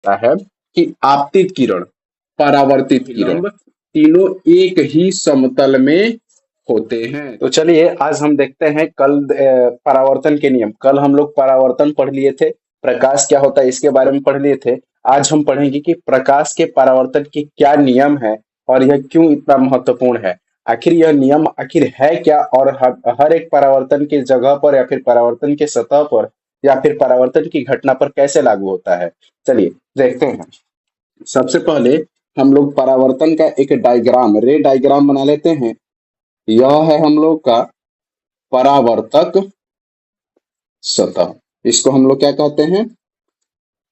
है कि आपतित किरण, परावर्तित किरण तीनों एक ही समतल में होते हैं। तो चलिए आज हम देखते हैं कल परावर्तन के नियम। कल हम लोग परावर्तन पढ़ लिए थे, प्रकाश क्या होता है इसके बारे में पढ़ लिए थे। आज हम पढ़ेंगे कि प्रकाश के परावर्तन के क्या नियम है और यह क्यों इतना महत्वपूर्ण है। आखिर यह नियम आखिर है क्या और हर एक परावर्तन की जगह पर या फिर परावर्तन के सतह पर या फिर परावर्तन की घटना पर कैसे लागू होता है। चलिए देखते हैं। सबसे पहले हम लोग परावर्तन का एक डायग्राम, रे डायग्राम बना लेते हैं। यह है हम लोग का परावर्तक सतह, इसको हम लोग क्या कहते हैं,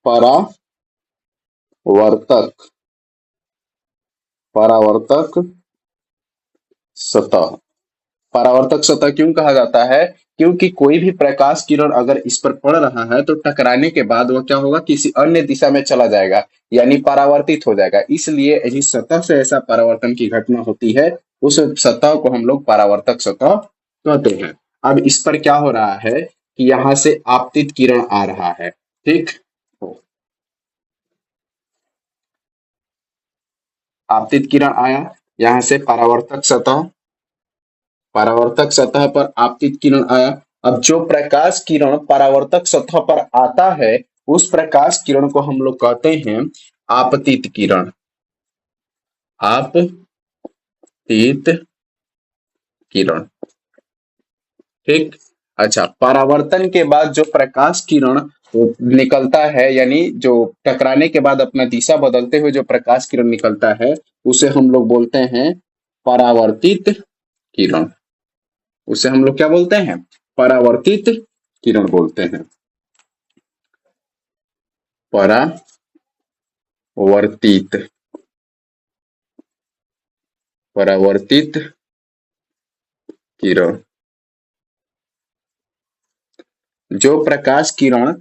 परावर्तक, परावर्तक सतह। परावर्तक सतह क्यों कहा जाता है, क्योंकि कोई भी प्रकाश किरण अगर इस पर पड़ रहा है तो टकराने के बाद वह क्या होगा, किसी अन्य दिशा में चला जाएगा यानी परावर्तित हो जाएगा। इसलिए जिस सतह से ऐसा परावर्तन की घटना होती है उस सतह को हम लोग परावर्तक सतह कहते हैं। अब इस पर क्या हो रहा है कि यहाँ से आपतित किरण आ रहा है, ठीक, आपतित किरण आया, यहाँ से परावर्तक सतह, परावर्तक सतह पर आपतित किरण आया। अब जो प्रकाश किरण परावर्तक सतह पर आता है उस प्रकाश किरण को हम लोग कहते हैं आपतित किरण, आपतित किरण, ठीक। अच्छा, परावर्तन के बाद जो प्रकाश किरण निकलता है यानी जो टकराने के बाद अपना दिशा बदलते हुए जो प्रकाश किरण निकलता है उसे हम लोग बोलते हैं परावर्तित किरण। उसे हम लोग क्या बोलते हैं, परावर्तित किरण बोलते हैं, परावर्तित, परावर्तित किरण। जो प्रकाश किरण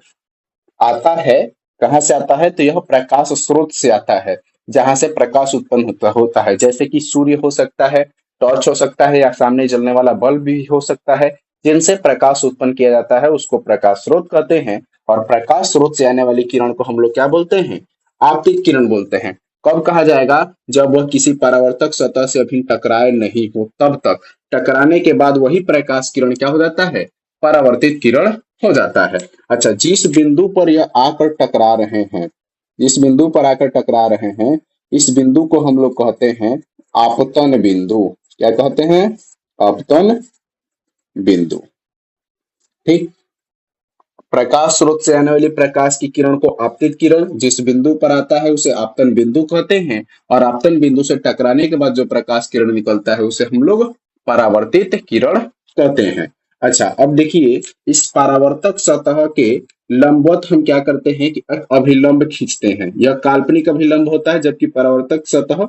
आता है, कहां से आता है, तो यह प्रकाश स्रोत से आता है जहां से प्रकाश उत्पन्न होता है, जैसे कि सूर्य हो सकता है, टॉर्च हो सकता है या सामने जलने वाला बल्ब भी हो सकता है। जिनसे प्रकाश उत्पन्न किया जाता है उसको प्रकाश स्रोत कहते हैं। और प्रकाश स्रोत से आने वाली किरण को हम लोग क्या बोलते हैं, आपतित किरण बोलते हैं। कब कहा जाएगा, जब वह किसी परावर्तक सतह से अभी टकराए नहीं हो तब तक। टकराने के बाद वही प्रकाश किरण क्या हो जाता है, परावर्तित किरण हो जाता है। अच्छा, जिस बिंदु पर यह आकर टकरा रहे हैं, जिस बिंदु पर आकर टकरा रहे हैं इस बिंदु को हम लोग कहते हैं आपतन बिंदु। क्या कहते हैं, आपतन बिंदु, ठीक। प्रकाश स्रोत से आने वाली प्रकाश की किरण को आपतित किरण, जिस बिंदु पर आता है उसे आपतन बिंदु कहते हैं। और आपतन बिंदु से टकराने के बाद जो प्रकाश किरण निकलता है उसे हम लोग परावर्तित किरण कहते हैं। अच्छा, अब देखिए इस परावर्तक सतह के लंबवत हम क्या करते हैं कि अभिलंब खींचते हैं। यह काल्पनिक अभिलंब होता है जबकि परावर्तक सतह,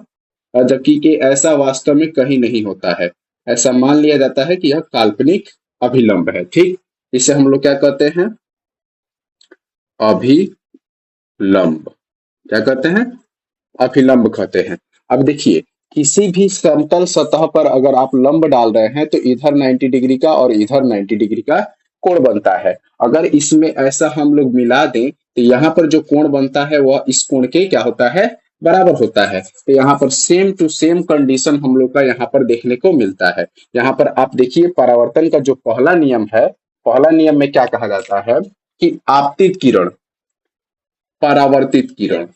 जबकि कि ऐसा वास्तव में कहीं नहीं होता है। ऐसा मान लिया जाता है कि यह काल्पनिक अभिलंब है, ठीक। इसे हम लोग क्या कहते हैं, अभिलंब, क्या कहते हैं, अभिलंब कहते हैं। अब देखिए किसी भी समतल सतह पर अगर आप लंब डाल रहे हैं तो इधर 90 डिग्री का और इधर 90 डिग्री का कोण बनता है। अगर इसमें ऐसा हम लोग मिला दें तो यहाँ पर जो कोण बनता है वह इस कोण के क्या होता है, बराबर होता है। तो यहाँ पर सेम टू सेम कंडीशन हम लोग का यहाँ पर देखने को मिलता है। यहाँ पर आप देखिए परावर्तन का जो पहला नियम है, पहला नियम में क्या कहा जाता है कि आपतित किरण, परावर्तित किरण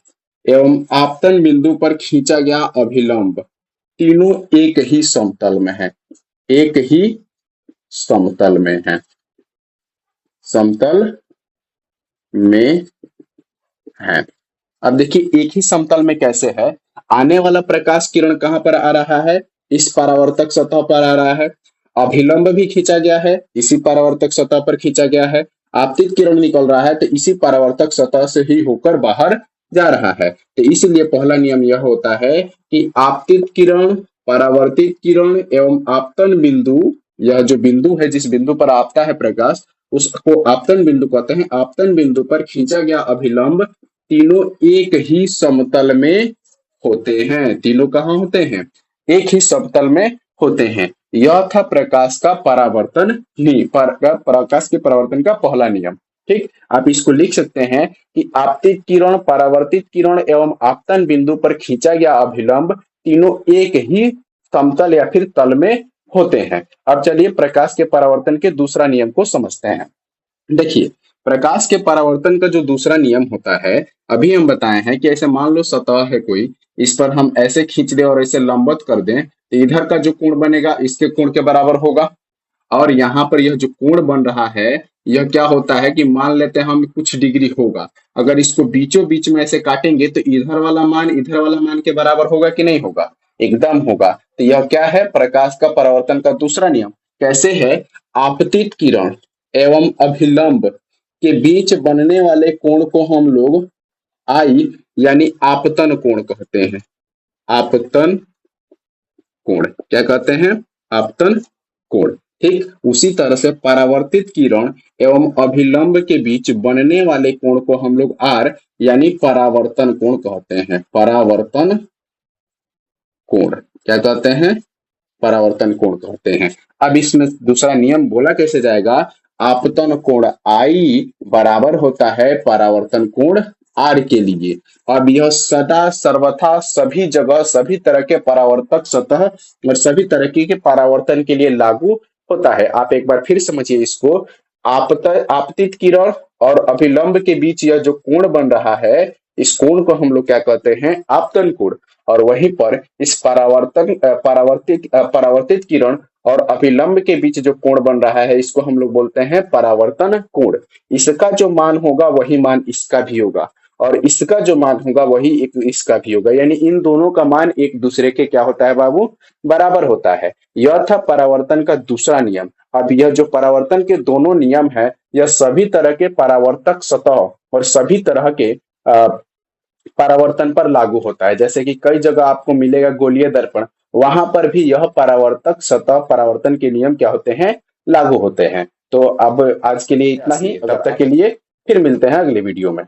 एवं आपतन बिंदु पर खींचा गया अभिलंब तीनों एक ही समतल में है, एक ही समतल में है, समतल में है। अब देखिए एक ही समतल में कैसे है, आने वाला प्रकाश किरण कहां पर आ रहा है, इस परावर्तक सतह पर आ रहा है। अभिलंब भी खींचा गया है, इसी परावर्तक सतह पर खींचा गया है। आपतित किरण निकल रहा है तो इसी परावर्तक सतह से ही होकर बाहर जा रहा है। तो इसलिए पहला नियम यह होता है कि आपतित किरण, परावर्तित किरण एवं आपतन बिंदु, यह जो बिंदु है जिस बिंदु पर आपता है प्रकाश उसको आपतन बिंदु कहते हैं। आपतन बिंदु पर खींचा गया अभिलंब तीनों एक ही समतल में होते हैं। तीनों कहाँ होते हैं, एक ही समतल में होते हैं। यह था प्रकाश का परावर्तन प्रकाश के परावर्तन का पहला नियम। ठीक, आप इसको लिख सकते हैं कि आपतित किरण, परावर्तित किरण एवं आपतन बिंदु पर खींचा गया अभिलंब तीनों एक ही समतल या फिर तल में होते हैं। अब चलिए प्रकाश के परावर्तन के दूसरा नियम को समझते हैं। देखिए, प्रकाश के परावर्तन का जो दूसरा नियम होता है, अभी हम बताए हैं कि ऐसे मान लो सतह है कोई, इस पर हम ऐसे खींच दें और ऐसे लंबवत कर दें, तो इधर का जो कोण बनेगा इसके कोण के बराबर होगा। और यहाँ पर यह जो कोण बन रहा है, यह क्या होता है कि मान लेते हैं हम कुछ डिग्री होगा। अगर इसको बीचों बीच में ऐसे काटेंगे तो इधर वाला मान के बराबर होगा कि नहीं होगा? एकदम होगा। तो यह क्या है? प्रकाश का परावर्तन का दूसरा नियम। कैसे है? आपतित किरण एवं अभिलंब के बीच बनने वाले कोण को हम लोग आई यानी आपतन कोण कहते हैं। आपतन कोण क्या कहते हैं? आपतन कोण। ठीक, उसी तरह से परावर्तित किरण एवं अभिलंब के बीच बनने वाले कोण को हम लोग आर यानी परावर्तन कोण कहते हैं। परावर्तन कोण क्या कहते हैं? परावर्तन कोण कहते हैं। अब इसमें दूसरा नियम बोला कैसे जाएगा? आपतन कोण आई बराबर होता है परावर्तन कोण आर के लिए। अब यह सदा सर्वथा सभी जगह सभी तरह के परावर्तक सतह और सभी तरह के परावर्तन के लिए लागू होता है। आप एक बार फिर समझिए इसको। आपतित किरण और अभिलंब के बीच यह जो कोण बन रहा है, इस कोण को हम लोग क्या कहते हैं? आपतन कोण। और वहीं पर इस परावर्तित किरण और अभिलंब के बीच जो कोण बन रहा है, इसको हम लोग बोलते हैं परावर्तन कोण। इसका जो मान होगा वही मान इसका भी होगा, और इसका जो मान होगा वही एक इसका भी होगा। यानी इन दोनों का मान एक दूसरे के क्या होता है बाबू? बराबर होता है। यह था परावर्तन का दूसरा नियम। अब यह जो परावर्तन के दोनों नियम है, यह सभी तरह के परावर्तक सतह और सभी तरह के परावर्तन पर लागू होता है। जैसे कि कई जगह आपको मिलेगा गोलीय दर्पण, वहां पर भी यह परावर्तक सतह परावर्तन के नियम क्या होते हैं? लागू होते हैं। तो अब आज के लिए इतना ही। तब तक के लिए फिर मिलते हैं अगले वीडियो में।